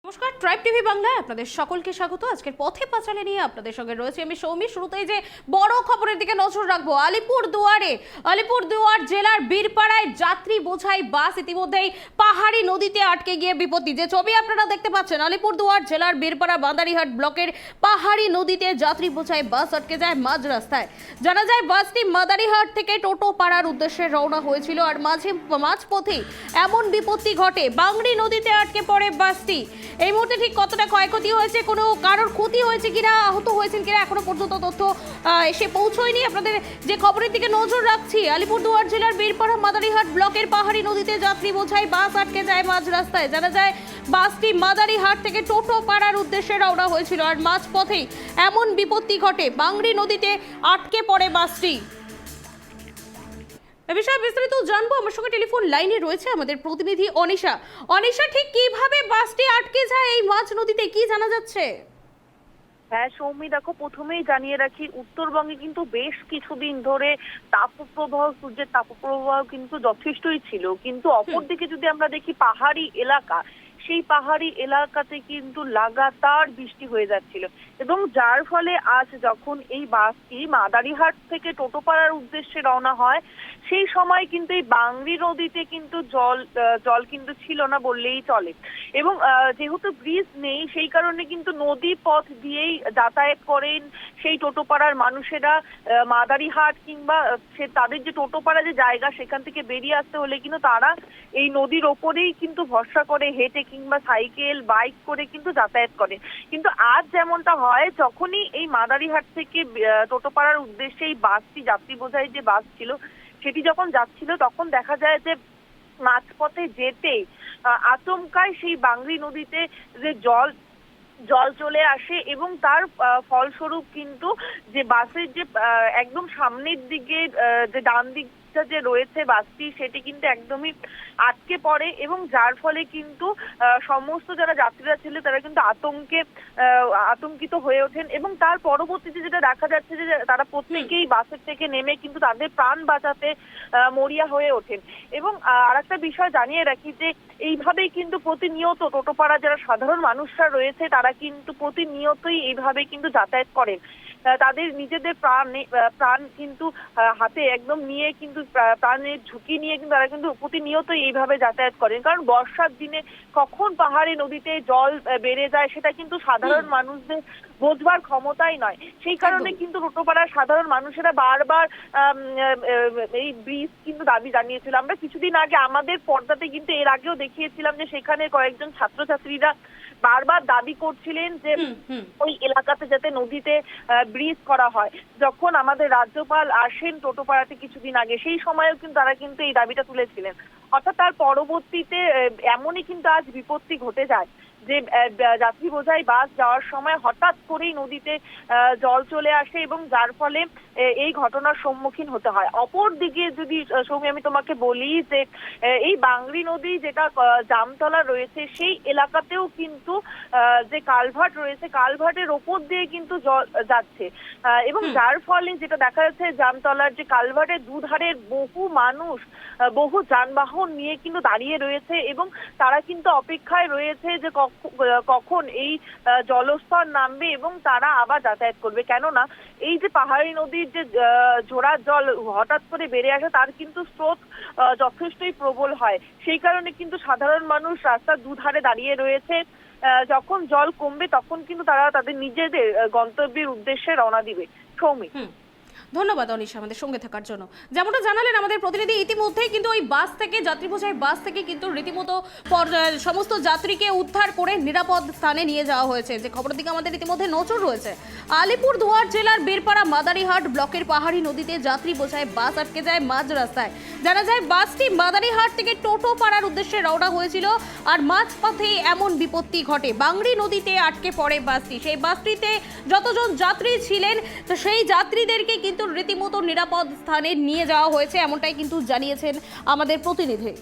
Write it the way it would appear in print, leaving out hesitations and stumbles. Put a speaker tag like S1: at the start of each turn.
S1: নমস্কার, tribe TV বাংলায় আপনাদের সকলকে স্বাগত। আজকের পথে পাঁচালী নিয়ে আপনাদের সঙ্গে রয়েছে আমি সৌমি। শুরুতেই যে বড় খবরের দিকে নজর রাখবো, আলিপুরদুয়ার জেলার বীরপাড়ায় যাত্রী বোঝাই বাস ইতিমধ্যেই পাহাড়ি নদীতে আটকে গিয়ে বিপত্তি। যে ছবি আপনারা দেখতে পাচ্ছেন, আলিপুরদুয়ার জেলার বীরপাড়া বান্দারিহাট ব্লকের পাহাড়ি নদীতে যাত্রী বোঝাই বাস আটকে যায় মাঝ রাস্তায়। জানা যায় বাসটি মাদারিহাট থেকে টোটো পাড়ার উদ্দেশ্যে রওনা হয়েছিল, আর মাঝপথেই এমন বিপত্তি ঘটে, বাংড়ি নদীতে আটকে পড়ে বাসটি। এই মুহূর্তে ঠিক কতটা ক্ষয়ক্ষতি হয়েছে, কোনো কারোর ক্ষতি হয়েছে কিনা, আহত হয়েছেন কিনা এখনো পর্যন্ত তথ্য এসে পৌঁছয়নি। আপনাদের যে খবরের দিকে নজর রাখছি, আলিপুরদুয়ার জেলার বীরপাড়া মাদারিহাট ব্লকের পাহাড়ি নদীতে যাত্রী বোঝাই বাস আটকে যায় মাঝ রাস্তায়। জানা যায় বাসটি মাদারিহাট থেকে টোটো পাড়ার উদ্দেশ্যে রওনা হয়েছিল, আর মাঝপথেই এমন বিপত্তি ঘটে, বাংড়ি নদীতে আটকে পড়ে বাসটি। এ বিষয়ে বিস্তারিত জানবো, আমার সঙ্গে টেলিফোন লাইনে রয়েছে আমাদের প্রতিনিধি অনিশা। অনিশা, ঠিক কিভাবে বাসটি আটকে যায় এই মাঝ নদীতে, কি জানা যাচ্ছে?
S2: হ্যাঁ সৌমি, দেখো প্রথমেই জানিয়ে রাখি, উত্তরবঙ্গে কিন্তু বেশ কিছুদিন ধরে সূর্যের তাপপ্রবাহ কিন্তু যথেষ্টই ছিল, কিন্তু অপরদিকে যদি আমরা দেখি পাহাড়ি এলাকা, সেই পাহাড়ি এলাকাতে কিন্তু লাগাতার বৃষ্টি হয়ে যাচ্ছিল, এবং যার ফলে আজ যখন এই বাসটি মাদারিহাট থেকে টোটোপাড়ার উদ্দেশ্যে রওনা হয়, সেই সময় কিন্তু এই বাংড়ি নদীতে কিন্তু জল কিন্তু ছিল না বললেই চলে। এবং যেহেতু ব্রিজ নেই, সেই কারণে কিন্তু নদী পথ দিয়েই যাতায়াত করেন সেই টোটোপাড়ার মানুষেরা। মাদারিহাট কিংবা তাদের যে টোটোপাড়া যে জায়গা, সেখান থেকে বেরিয়ে আসতে হলে কিন্তু তারা এই নদীর ওপরেই কিন্তু ভরসা করে হেঁটে কিংবা সাইকেল বাইক করে কিন্তু যাতায়াত করে। কিন্তু আজ যেমনটা হয়, যখনই এই মাদারিহাট থেকে টোটোপাড়ার উদ্দেশ্যে এই বাসটি, যাত্রী বোঝাই যে বাস ছিল, সেটি যখন যাচ্ছিল, তখন দেখা যায় যে মাঝপথে যেতেই আচমকায় সেই বাংড়ি নদীতে যে জল চলে আসে, এবং তার ফলস্বরূপ কিন্তু যে বাসের যে একদম সামনের দিকে যে ডান দিকটা যে রয়েছে বাসটি, সেটি কিন্তু একদমই আটকে পড়ে, এবং যার ফলে কিন্তু সমস্ত যারা যাত্রীরা ছিল তারা কিন্তু আতঙ্কিত হয়ে ওঠেন। এবং তার পরবর্তীতে যেটা দেখা যাচ্ছে যে তারা প্রত্যেকেই বাসের থেকে নেমে কিন্তু তাদের প্রাণ বাঁচাতে মরিয়া হয়ে ওঠেন। এবং আরেকটা বিষয় জানিয়ে রাখি যে এইভাবেই কিন্তু প্রতিনিয়ত টোটোপাড়া যারা সাধারণ মানুষরা রয়েছে, তারা কিন্তু প্রতিনিয়তই এইভাবে কিন্তু যাতায়াত করেন। তাদের নিজেদের প্রাণ কিন্তু হাতে একদম নিয়ে কিন্তু প্রাণের ঝুঁকি নিয়ে কিন্তু তারা কিন্তু প্রতিনিয়তই এইভাবে যাতায়াত করেন, কারণ বর্ষার দিনে কখন পাহাড়ি নদীতে জল বেড়ে যায় সেটা কিন্তু সাধারণ মানুষদের বোঝবার ক্ষমতাই নয়। সেই কারণে কিন্তু টোটোপাড়ার সাধারণ মানুষেরা বারবার এই ব্রিজ কিন্তু দাবি জানিয়েছিল। আমরা কিছুদিন আগে আমাদের পর্দাতে কিন্তু এর আগেও দেখিয়েছিলাম যে সেখানে কয়েকজন ছাত্রছাত্রীরা বারবার দাবি করছিলেন যে ওই এলাকাতে যাতে নদীতে ব্রিজ করা হয়। যখন আমাদের রাজ্যপাল আসেন টোটোপাড়াতে কিছুদিন আগে, সেই সময়ও কিন্তু তারা কিন্তু এই দাবিটা তুলেছিলেন। অর্থাৎ তার পরবর্তীতে এমনই কিন্তু আজ বিপত্তি ঘটে যায় যে যাত্রী বোঝাই বাস যাওয়ার সময় হঠাৎ করেই নদীতে জল চলে আসে, এবং যার ফলে এই ঘটনার সম্মুখীন হতে হয়। অপরদিকে যদি সৌমি আমি তোমাকে বলি যে এই বাংড়ি নদী যেটা জামতলা রয়েছে, সেই এলাকাতেও কিন্তু যে কালভার্ট রয়েছে, কালভার্টের ওপর দিয়ে কিন্তু জল যাচ্ছে, এবং যার ফলে যেটা দেখা যাচ্ছে, জামতলার যে কালভার্টের দুধারের বহু মানুষ, বহু যানবাহন নিয়ে কিন্তু দাঁড়িয়ে রয়েছে, এবং তারা কিন্তু অপেক্ষায় রয়েছে যে কখন এই জলস্তর নামবে এবং তারা আবার যাতায়াত করবে। কেননা এই যে পাহাড়ি নদীর যে ঝোড়ার জল হঠাৎ করে বেড়ে আসে, তার কিন্তু স্রোত যথেষ্টই প্রবল হয়। সেই কারণে কিন্তু সাধারণ মানুষ রাস্তার দুধারে দাঁড়িয়ে রয়েছে। যখন জল কমবে তখন কিন্তু তারা তাদের নিজেদের গন্তব্যের উদ্দেশ্যে রওনা দিবে। সৌমি,
S1: ধন্যবাদ অনিশা আমাদের সঙ্গে থাকার জন্য। যেমনটা জানালেন আমাদের প্রতিনিধি, ইতিমধ্যেই কিন্তু ওই বাস থেকে, যাত্রী বোঝাই বাস থেকে কিন্তু রীতিমতো সমস্ত যাত্রীকে উদ্ধার করে নিরাপদ স্থানে নিয়ে যাওয়া হয়েছে। যে খবরের দিকে আমাদের ইতিমধ্যে নজর রয়েছে, আলিপুরদুয়ার জেলার বীরপাড়া মাদারিহাট ব্লকের পাহাড়ি নদীতে যাত্রী বোঝাই বাস আটকে যায় মাঝ রাস্তায়। জানা যায় বাসটি মাদারিহাট থেকে টোটো পাড়ার উদ্দেশ্যে রওনা হয়েছিল, আর মাঝপথে এমন বিপত্তি ঘটে, বাংড়ি নদীতে আটকে পড়ে বাসটি। সেই বাসটিতে যতজন যাত্রী ছিলেন, তো সেই যাত্রীদেরকে কিন্তু রীতিমতো নিরাপদ স্থানে নিয়ে যাওয়া হয়েছে, এমনটাই কিন্তু জানিয়েছেন আমাদের প্রতিনিধি।